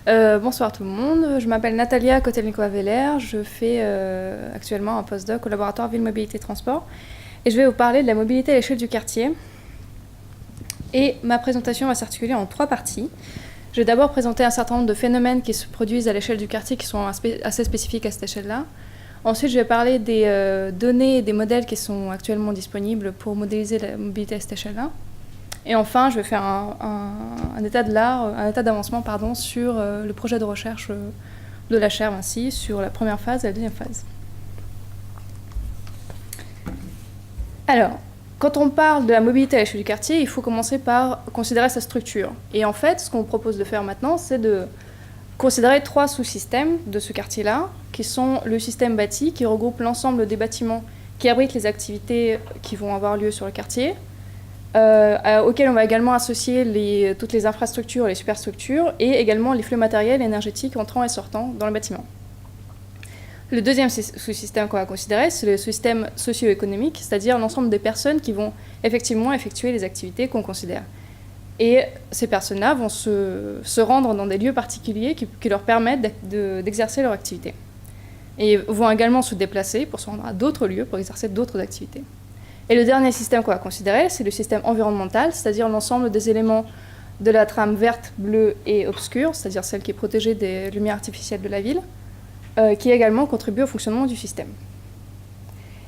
Bonsoir tout le monde, je m'appelle Natalia Kotelnikova-Veller, je fais actuellement un postdoc au laboratoire Ville Mobilité Transport et je vais vous parler de la mobilité à l'échelle du quartier. Et ma présentation va s'articuler en 3 parties. Je vais d'abord présenter un certain nombre de phénomènes qui se produisent à l'échelle du quartier qui sont assez spécifiques à cette échelle-là. Ensuite, je vais parler des données et des modèles qui sont actuellement disponibles pour modéliser la mobilité à cette échelle-là. Et enfin, je vais faire un état d'avancement sur le projet de recherche de la chaire, ainsi sur la première phase et la deuxième phase. Alors, quand on parle de la mobilité à l'échelle du quartier, il faut commencer par considérer sa structure. Et en fait, ce qu'on vous propose de faire maintenant, c'est de considérer 3 sous-systèmes de ce quartier-là, qui sont le système bâti, qui regroupe l'ensemble des bâtiments qui abritent les activités qui vont avoir lieu sur le quartier, auquel on va également associer toutes les infrastructures, les superstructures, et également les flux matériels et énergétiques entrant et sortant dans le bâtiment. Le deuxième sous-système qu'on va considérer, c'est le système socio-économique, c'est-à-dire l'ensemble des personnes qui vont effectivement effectuer les activités qu'on considère. Et ces personnes-là vont se rendre dans des lieux particuliers qui leur permettent d'exercer leur activité. Et vont également se déplacer pour se rendre à d'autres lieux pour exercer d'autres activités. Et le dernier système qu'on va considérer, c'est le système environnemental, c'est-à-dire l'ensemble des éléments de la trame verte, bleue et obscure, c'est-à-dire celle qui est protégée des lumières artificielles de la ville, qui également contribue au fonctionnement du système.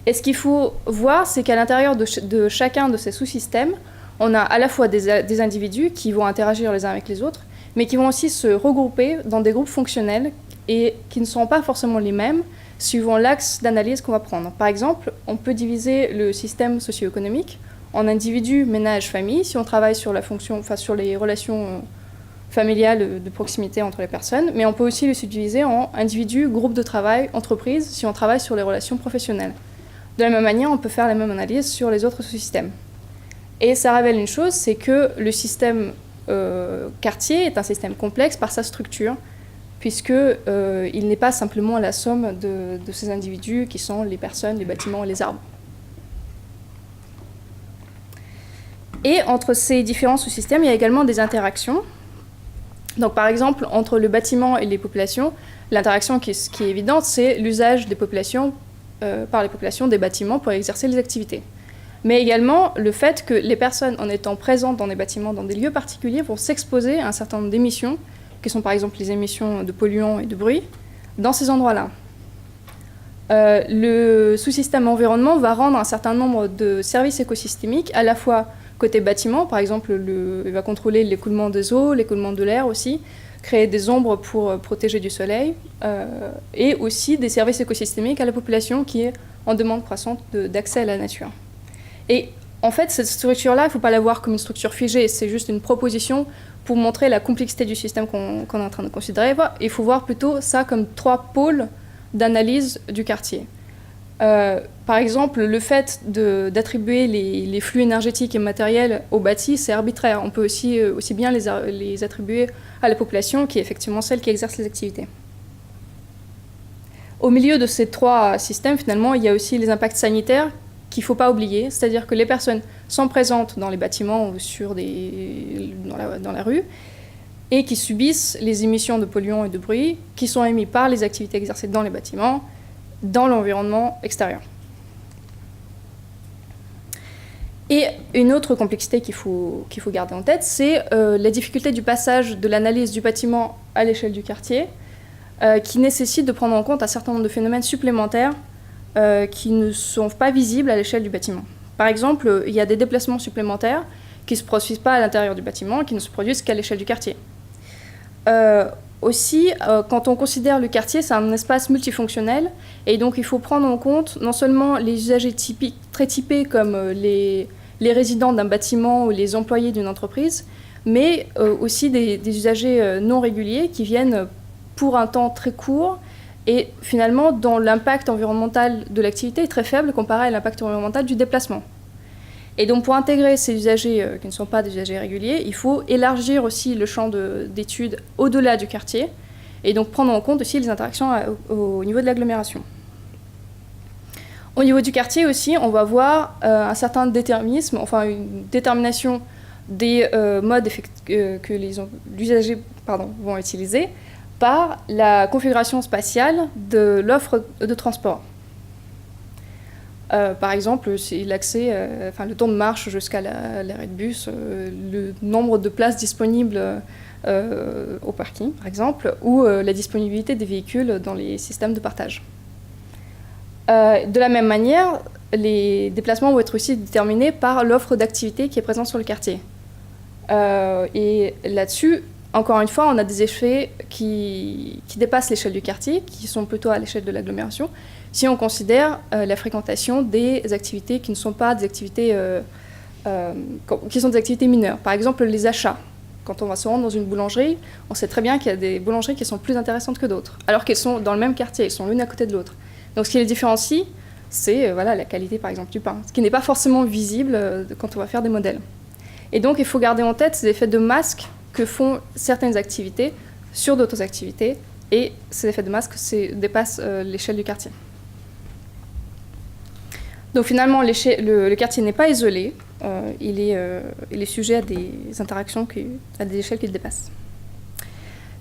Et ce qu'il faut voir, c'est qu'à l'intérieur de chacun de ces sous-systèmes, on a à la fois des individus qui vont interagir les uns avec les autres, mais qui vont aussi se regrouper dans des groupes fonctionnels et qui ne seront pas forcément les mêmes, suivant l'axe d'analyse qu'on va prendre. Par exemple, on peut diviser le système socio-économique en individus, ménages, familles, si on travaille sur sur les relations familiales de proximité entre les personnes, mais on peut aussi le subdiviser en individus, groupes de travail, entreprises, si on travaille sur les relations professionnelles. De la même manière, on peut faire la même analyse sur les autres sous-systèmes. Et ça révèle une chose, c'est que le système quartier est un système complexe par sa structure, puisqu'il n'est pas simplement la somme de ces individus qui sont les personnes, les bâtiments et les arbres. Et entre ces différents sous-systèmes, il y a également des interactions. Donc par exemple, entre le bâtiment et les populations, l'interaction qui est évidente, c'est l'usage des populations, par les populations des bâtiments pour exercer les activités. Mais également le fait que les personnes, en étant présentes dans des bâtiments, dans des lieux particuliers, vont s'exposer à un certain nombre d'émissions, qui sont par exemple les émissions de polluants et de bruit, dans ces endroits-là. Le sous-système environnement va rendre un certain nombre de services écosystémiques, à la fois côté bâtiment, par exemple, il va contrôler l'écoulement des eaux, l'écoulement de l'air aussi, créer des ombres pour protéger du soleil, et aussi des services écosystémiques à la population qui est en demande croissante d'accès à la nature. Et en fait, cette structure-là, il ne faut pas la voir comme une structure figée, c'est juste une proposition pour montrer la complexité du système qu'on est en train de considérer. Il faut voir plutôt ça comme 3 pôles d'analyse du quartier. Par exemple, le fait d'attribuer les flux énergétiques et matériels au bâti, c'est arbitraire. On peut aussi bien les attribuer à la population, qui est effectivement celle qui exerce les activités. Au milieu de ces 3 systèmes, finalement, il y a aussi les impacts sanitaires qu'il ne faut pas oublier, c'est-à-dire que les personnes sont présentes dans les bâtiments ou dans la rue et qui subissent les émissions de polluants et de bruit qui sont émis par les activités exercées dans les bâtiments, dans l'environnement extérieur. Et une autre complexité qu'il faut garder en tête, c'est la difficulté du passage de l'analyse du bâtiment à l'échelle du quartier, qui nécessite de prendre en compte un certain nombre de phénomènes supplémentaires qui ne sont pas visibles à l'échelle du bâtiment. Par exemple, il y a des déplacements supplémentaires qui ne se produisent pas à l'intérieur du bâtiment, qui ne se produisent qu'à l'échelle du quartier. Aussi, quand on considère le quartier, c'est un espace multifonctionnel, et donc il faut prendre en compte non seulement les usagers très typés comme les résidents d'un bâtiment ou les employés d'une entreprise, mais aussi des usagers non réguliers qui viennent pour un temps très court, et finalement, dont l'impact environnemental de l'activité est très faible comparé à l'impact environnemental du déplacement. Et donc, pour intégrer ces usagers qui ne sont pas des usagers réguliers, il faut élargir aussi le champ d'études au-delà du quartier, et donc prendre en compte aussi les interactions au niveau de l'agglomération. Au niveau du quartier aussi, on va voir un certain déterminisme, enfin une détermination des modes que les usagers vont utiliser par la configuration spatiale de l'offre de transport. Par exemple, c'est l'accès, le temps de marche jusqu'à l'arrêt de bus, le nombre de places disponibles au parking, par exemple, ou la disponibilité des véhicules dans les systèmes de partage. De la même manière, les déplacements vont être aussi déterminés par l'offre d'activité qui est présente sur le quartier. Et là-dessus, encore une fois, on a des effets qui dépassent l'échelle du quartier, qui sont plutôt à l'échelle de l'agglomération, si on considère la fréquentation des activités qui ne sont pas des activités, qui sont des activités mineures. Par exemple, les achats. Quand on va se rendre dans une boulangerie, on sait très bien qu'il y a des boulangeries qui sont plus intéressantes que d'autres, alors qu'elles sont dans le même quartier, elles sont l'une à côté de l'autre. Donc ce qui les différencie, c'est la qualité, par exemple, du pain, ce qui n'est pas forcément visible quand on va faire des modèles. Et donc, il faut garder en tête ces effets de masque que font certaines activités sur d'autres activités, et ces effets de masque dépassent l'échelle du quartier. Donc finalement, le quartier n'est pas isolé, il est sujet à des interactions, à des échelles qui le dépassent.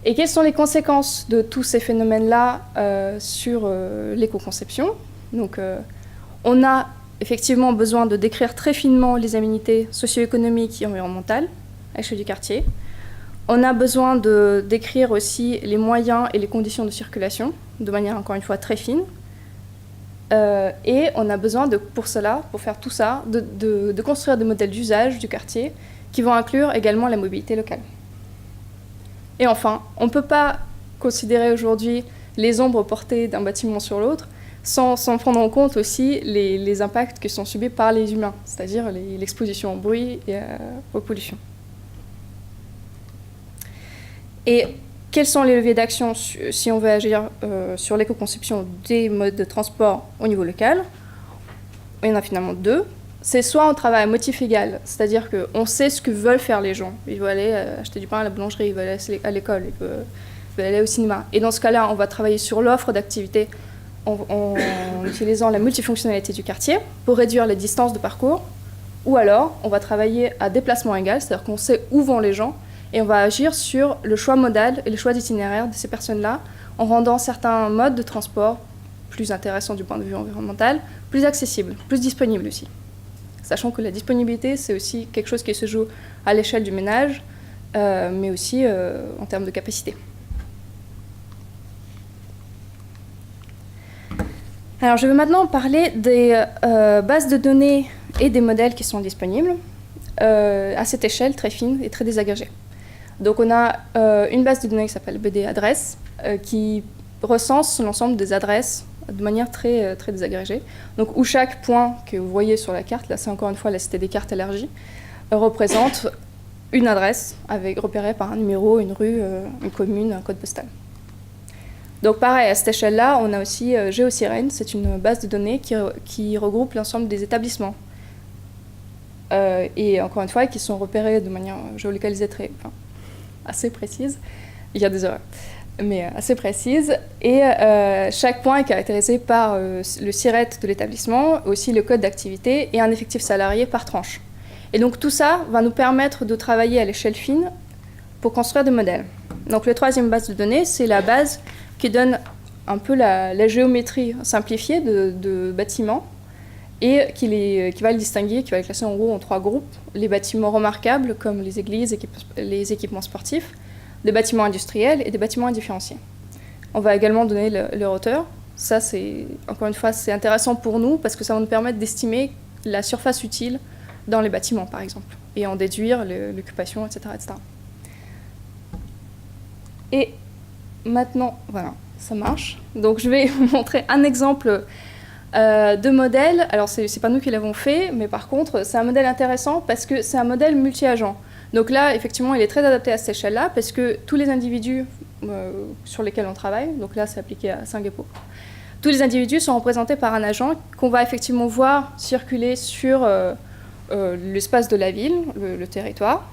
Et quelles sont les conséquences de tous ces phénomènes-là sur l'éco-conception? Donc, on a effectivement besoin de décrire très finement les aménités socio-économiques et environnementales à l'échelle du quartier. On a besoin de décrire aussi les moyens et les conditions de circulation de manière, encore une fois, très fine. Et on a besoin, pour faire tout ça, de construire des modèles d'usage du quartier qui vont inclure également la mobilité locale. Et enfin, on ne peut pas considérer aujourd'hui les ombres portées d'un bâtiment sur l'autre sans prendre en compte aussi les impacts qui sont subis par les humains, c'est-à-dire l'exposition au bruit et aux pollutions. Et quels sont les leviers d'action si on veut agir sur l'éco-conception des modes de transport au niveau local? Il y en a finalement deux. C'est soit on travaille à motif égal, c'est-à-dire qu'on sait ce que veulent faire les gens. Ils veulent aller acheter du pain à la boulangerie, ils veulent aller à l'école, ils veulent aller au cinéma. Et dans ce cas-là, on va travailler sur l'offre d'activités en utilisant la multifonctionnalité du quartier pour réduire les distances de parcours. Ou alors, on va travailler à déplacement égal, c'est-à-dire qu'on sait où vont les gens, et on va agir sur le choix modal et le choix d'itinéraire de ces personnes-là, en rendant certains modes de transport plus intéressants du point de vue environnemental, plus accessibles, plus disponibles aussi. Sachant que la disponibilité, c'est aussi quelque chose qui se joue à l'échelle du ménage, mais aussi en termes de capacité. Alors, je vais maintenant parler des bases de données et des modèles qui sont disponibles à cette échelle très fine et très désagrégée. Donc, on a une base de données qui s'appelle BD Adresse, qui recense l'ensemble des adresses de manière très, très désagrégée. Donc, où chaque point que vous voyez sur la carte, là c'est encore une fois la cité des cartes élargies, représente une adresse repérée par un numéro, une rue, une commune, un code postal. Donc pareil, à cette échelle-là, on a aussi GeoSirene, c'est une base de données qui regroupe l'ensemble des établissements. Et encore une fois, qui sont repérés de manière géolocalisée assez précise. Il y a des erreurs, mais assez précise. Et chaque point est caractérisé par le SIRET de l'établissement, aussi le code d'activité et un effectif salarié par tranche. Et donc tout ça va nous permettre de travailler à l'échelle fine pour construire des modèles. Donc la troisième base de données, c'est la base qui donne un peu la géométrie simplifiée de bâtiments et qui va le distinguer, qui va le classer en gros en trois groupes. Les bâtiments remarquables comme les églises, les équipements sportifs, des bâtiments industriels et des bâtiments indifférenciés. On va également donner leur hauteur. Ça, encore une fois, c'est intéressant pour nous parce que ça va nous permettre d'estimer la surface utile dans les bâtiments, par exemple, et en déduire l'occupation, etc., etc. Et maintenant, voilà, ça marche. Donc, je vais vous montrer un exemple de modèle. Alors, c'est pas nous qui l'avons fait, mais par contre, c'est un modèle intéressant parce que c'est un modèle multi-agent. Donc là, effectivement, il est très adapté à cette échelle-là parce que tous les individus sur lesquels on travaille, donc là, c'est appliqué à Singapour, tous les individus sont représentés par un agent qu'on va effectivement voir circuler sur l'espace de la ville, le territoire.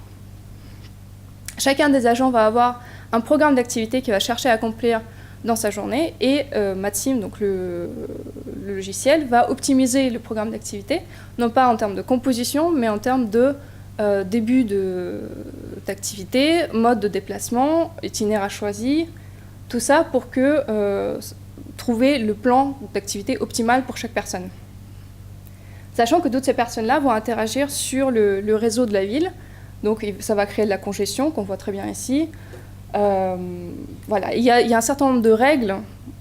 Chacun des agents va avoir un programme d'activité qu'il va chercher à accomplir dans sa journée et Matsim, donc le logiciel, va optimiser le programme d'activité, non pas en termes de composition, mais en termes de début d'activité, mode de déplacement, itinéraire choisi, tout ça pour trouver le plan d'activité optimal pour chaque personne. Sachant que toutes ces personnes-là vont interagir sur le réseau de la ville, donc ça va créer de la congestion, qu'on voit très bien ici. Voilà. Il y a un certain nombre de règles,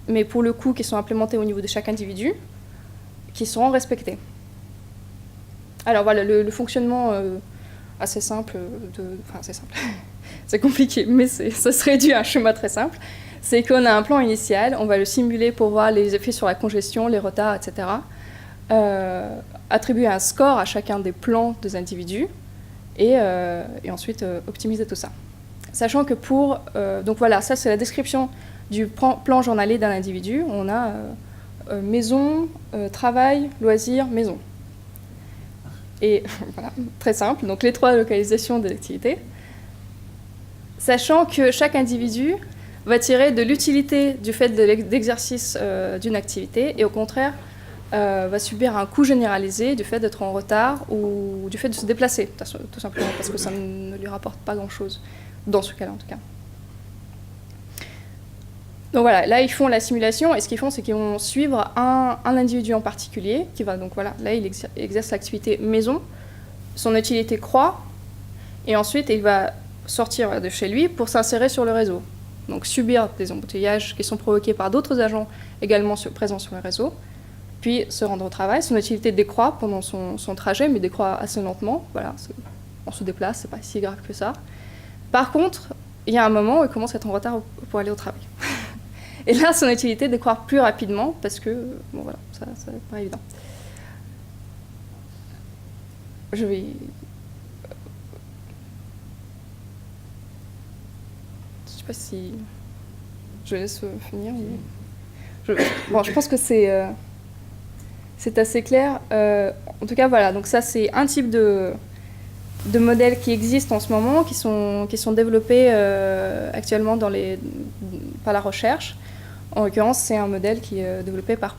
mais pour le coup qui sont implémentées au niveau de chaque individu, qui seront respectées. Alors voilà, le fonctionnement assez simple, enfin c'est simple, c'est compliqué, mais ça se réduit à un schéma très simple. C'est qu'on a un plan initial, on va le simuler pour voir les effets sur la congestion, les retards, etc. Attribuer un score à chacun des plans des individus et ensuite optimiser tout ça. Sachant que donc voilà, ça c'est la description du plan journalier d'un individu. On a maison, travail, loisirs, maison. Et voilà, très simple, donc les 3 localisations des activités. Sachant que chaque individu va tirer de l'utilité du fait d'exercice d'une activité et au contraire va subir un coût généralisé du fait d'être en retard ou du fait de se déplacer, tout simplement parce que ça ne lui rapporte pas grand-chose, dans ce cas-là en tout cas. Donc voilà, là ils font la simulation et ce qu'ils font c'est qu'ils vont suivre un individu en particulier qui va donc voilà, là il exerce l'activité maison, son utilité croît et ensuite il va sortir de chez lui pour s'insérer sur le réseau. Donc subir des embouteillages qui sont provoqués par d'autres agents également présents sur le réseau, puis se rendre au travail. Son utilité décroît pendant son trajet, mais décroît assez lentement. Voilà, on se déplace, c'est pas si grave que ça. Par contre, il y a un moment où il commence à être en retard pour aller au travail. Et là, son utilité décroît plus rapidement parce que, bon voilà, ça n'est pas évident. Je vais... Je sais pas si... Je laisse finir. Bon, je pense que c'est assez clair. En tout cas, voilà, donc ça c'est un type de modèles qui existent en ce moment, qui sont développés actuellement par la recherche. En l'occurrence, c'est un modèle qui est développé par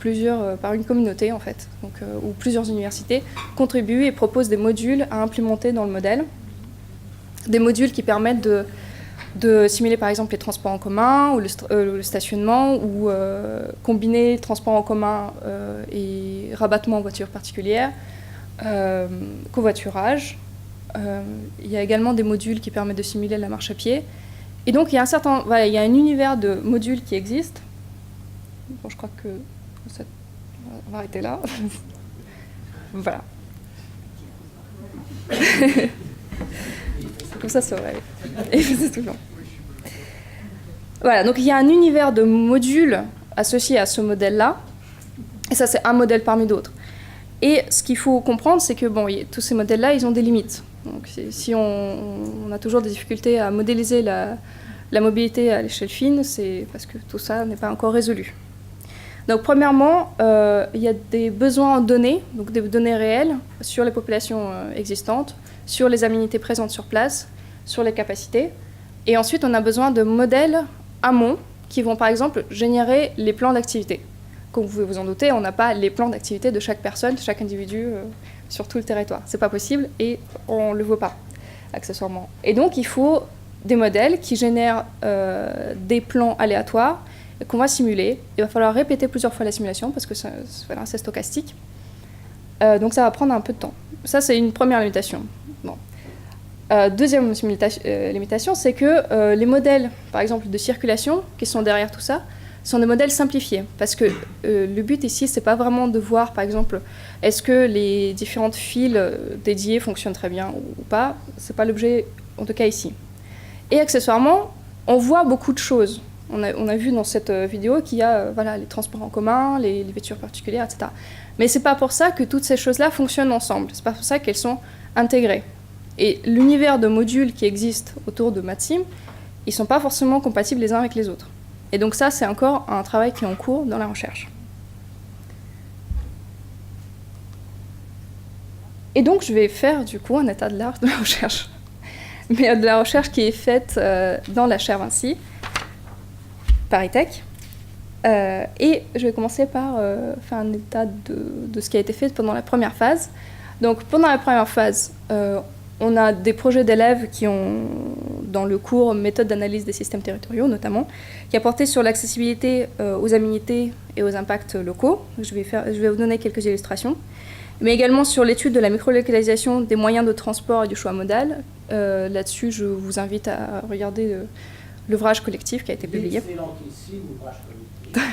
une communauté, en fait, donc, où plusieurs universités contribuent et proposent des modules à implémenter dans le modèle. Des modules qui permettent de simuler, par exemple, les transports en commun ou le stationnement, ou combiner transports en commun et rabattement en voiture particulière, covoiturage. Il y a également des modules qui permettent de simuler la marche à pied. Et donc, il y a il y a un univers de modules qui existe. Bon, je crois que on va arrêter là. Voilà. Comme ça, c'est vrai. Et c'est tout long. Voilà, donc il y a un univers de modules associés à ce modèle-là. Et ça, c'est un modèle parmi d'autres. Et ce qu'il faut comprendre, c'est que tous ces modèles-là, ils ont des limites. Donc, si on a toujours des difficultés à modéliser la mobilité à l'échelle fine, c'est parce que tout ça n'est pas encore résolu. Donc, premièrement, il y a des besoins en données, donc des données réelles sur les populations existantes, sur les aménités présentes sur place, sur les capacités. Et ensuite, on a besoin de modèles amont qui vont, par exemple, générer les plans d'activité. Comme vous pouvez vous en douter, on n'a pas les plans d'activité de chaque personne, de chaque individu sur tout le territoire. C'est pas possible et on le voit pas, accessoirement. Et donc, il faut des modèles qui génèrent des plans aléatoires qu'on va simuler. Il va falloir répéter plusieurs fois la simulation parce que c'est stochastique. Donc, ça va prendre un peu de temps. Ça, c'est une première limitation. Bon. Deuxième limitation, c'est que les modèles, par exemple, de circulation qui sont derrière tout ça, sont des modèles simplifiés. Parce que le but ici, c'est pas vraiment de voir, par exemple, est-ce que les différentes files dédiées fonctionnent très bien ou pas. C'est pas l'objet, en tout cas ici. Et accessoirement, on voit beaucoup de choses. On a vu dans cette vidéo qu'il y a les transports en commun, les voitures particulières, etc. Mais c'est pas pour ça que toutes ces choses-là fonctionnent ensemble. C'est pas pour ça qu'elles sont intégrées. Et l'univers de modules qui existent autour de MathSim, ils sont pas forcément compatibles les uns avec les autres. Et donc ça, c'est encore un travail qui est en cours dans la recherche. Et donc, je vais faire, du coup, un état de l'art de la recherche. Mais de la recherche qui est faite dans la chaire Vinci, par ITEC. Et je vais commencer par faire un état de ce qui a été fait pendant la première phase. Donc, pendant la première phase, on a des projets d'élèves qui ont, dans le cours méthode d'analyse des systèmes territoriaux notamment, qui a porté sur l'accessibilité aux aménités et aux impacts locaux. Je vais vous donner quelques illustrations. Mais également sur l'étude de la microlocalisation des moyens de transport et du choix modal. Là-dessus, je vous invite à regarder l'ouvrage collectif qui a été publié. Excellentissime ouvrage collectif.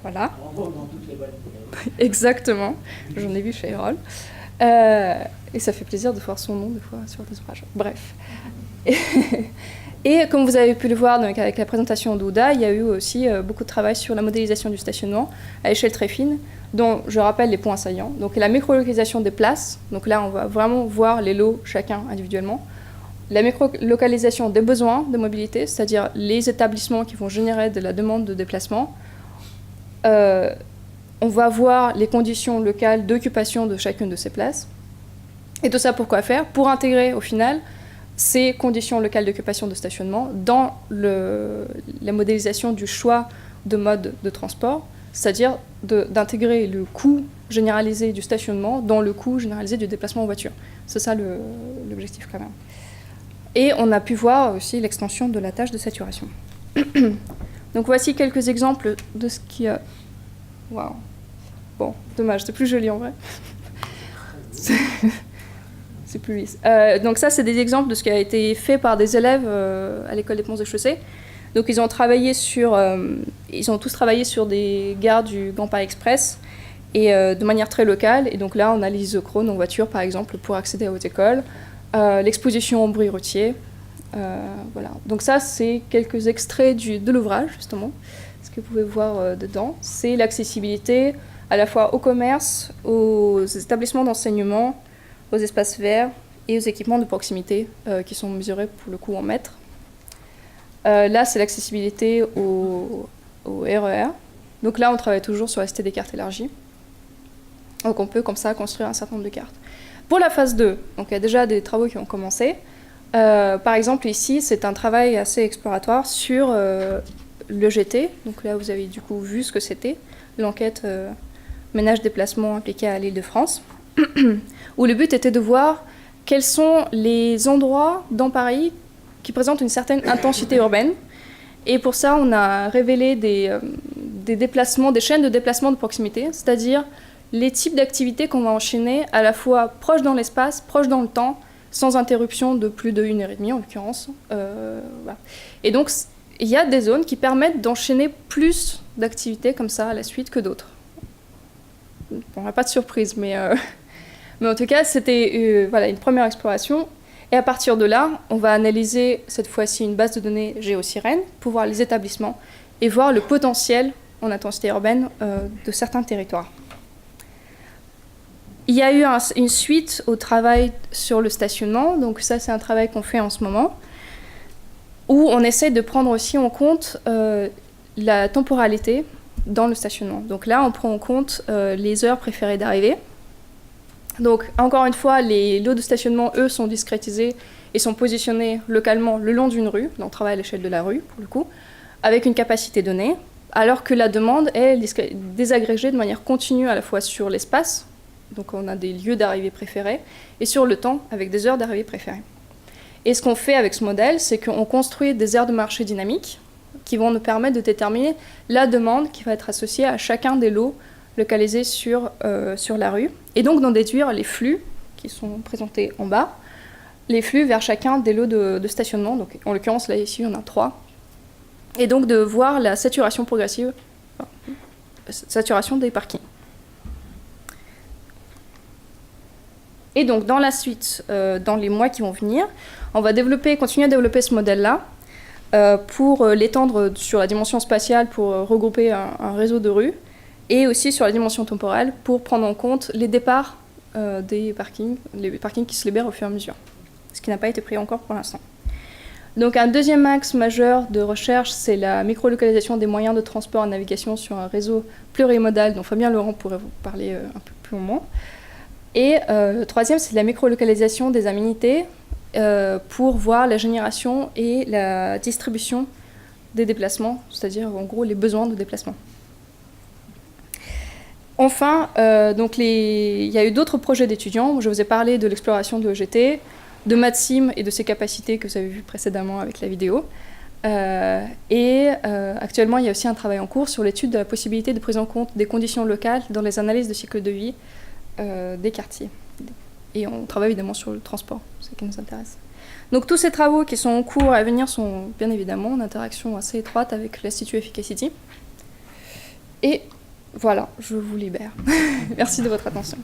Voilà. On voit dans toutes les bonnes collègues. Exactement. J'en ai vu chez Erol. Et ça fait plaisir de voir son nom des fois sur des ouvrages. Bref. Et comme vous avez pu le voir donc, avec la présentation d'Ouda, il y a eu aussi beaucoup de travail sur la modélisation du stationnement à échelle très fine, dont je rappelle les points saillants. Donc la microlocalisation des places, donc là on va vraiment voir les lots chacun individuellement. La microlocalisation des besoins de mobilité, c'est-à-dire les établissements qui vont générer de la demande de déplacement. On va voir les conditions locales d'occupation de chacune de ces places. Et tout ça pour quoi faire? Pour intégrer au final ces conditions locales d'occupation de stationnement dans la modélisation du choix de mode de transport, c'est-à-dire d'intégrer le coût généralisé du stationnement dans le coût généralisé du déplacement en voiture. C'est ça l'objectif quand même. Et on a pu voir aussi l'extension de la tâche de saturation. Donc voici quelques exemples de ce qui a... Waouh. Bon, dommage, c'est plus joli en vrai. C'est plus lisse. Donc ça, c'est des exemples de ce qui a été fait par des élèves à l'école des Ponts et Chaussées. Donc ils ont tous travaillé sur des gares du Grand Paris Express et de manière très locale. Et donc là, on a l'isochrone en voiture, par exemple, pour accéder à haute école, l'exposition au bruit routier. Voilà. Donc ça, c'est quelques extraits de l'ouvrage, justement. Ce que vous pouvez voir dedans, c'est l'accessibilité à la fois au commerce, aux établissements d'enseignement, aux espaces verts et aux équipements de proximité qui sont mesurés pour le coup en mètres. Là, c'est l'accessibilité au RER. Donc là, on travaille toujours sur la cité des cartes élargies. Donc on peut comme ça construire un certain nombre de cartes. Pour la phase 2, donc il y a déjà des travaux qui ont commencé. Par exemple, ici, c'est un travail assez exploratoire sur le GT. Donc là, vous avez du coup vu ce que c'était, l'enquête ménage-déplacement appliquée à l'Île-de-France, où le but était de voir quels sont les endroits dans Paris qui présentent une certaine intensité urbaine. Et pour ça, on a révélé des déplacements, des chaînes de déplacement de proximité, c'est-à-dire les types d'activités qu'on va enchaîner à la fois proches dans l'espace, proches dans le temps, sans interruption de plus de 1h30 en l'occurrence. Voilà. Et donc, il y a des zones qui permettent d'enchaîner plus d'activités comme ça à la suite que d'autres. Bon, on n'a pas de surprise, mais en tout cas, c'était voilà, une première exploration. Et à partir de là, on va analyser cette fois-ci une base de données GeoSirène pour voir les établissements et voir le potentiel en intensité urbaine de certains territoires. Il y a eu une suite au travail sur le stationnement. Donc ça, c'est un travail qu'on fait en ce moment, où on essaie de prendre aussi en compte la temporalité dans le stationnement. Donc là, on prend en compte les heures préférées d'arrivée. Donc, encore une fois, les lots de stationnement, eux, sont discrétisés et sont positionnés localement le long d'une rue. Là, on travaille à l'échelle de la rue, pour le coup, avec une capacité donnée, alors que la demande est désagrégée de manière continue à la fois sur l'espace, donc on a des lieux d'arrivée préférés, et sur le temps, avec des heures d'arrivée préférées. Et ce qu'on fait avec ce modèle, c'est qu'on construit des aires de marché dynamiques qui vont nous permettre de déterminer la demande qui va être associée à chacun des lots localisés sur la rue, et donc d'en déduire les flux qui sont présentés en bas, les flux vers chacun des lots de stationnement. Donc, en l'occurrence, là, ici, on a 3. Et donc de voir la saturation progressive, saturation des parkings. Et donc, dans la suite, dans les mois qui vont venir, on va continuer à développer ce modèle-là pour l'étendre sur la dimension spatiale, pour regrouper un réseau de rues, et aussi sur la dimension temporelle pour prendre en compte les départs des parkings, les parkings qui se libèrent au fur et à mesure, ce qui n'a pas été pris encore pour l'instant. Donc un deuxième axe majeur de recherche, c'est la microlocalisation des moyens de transport et navigation sur un réseau plurimodal dont Fabien Laurent pourrait vous parler un peu plus longuement. Et le troisième, c'est la microlocalisation des aménités pour voir la génération et la distribution des déplacements, c'est-à-dire en gros les besoins de déplacement. Enfin, il y a eu d'autres projets d'étudiants. Je vous ai parlé de l'exploration de l'EGT, de MathSim et de ses capacités que vous avez vues précédemment avec la vidéo. Actuellement, il y a aussi un travail en cours sur l'étude de la possibilité de prise en compte des conditions locales dans les analyses de cycle de vie des quartiers. Et on travaille évidemment sur le transport, ce qui nous intéresse. Donc tous ces travaux qui sont en cours à venir sont bien évidemment en interaction assez étroite avec l'Institut Efficacity. Et voilà, je vous libère. Merci de votre attention.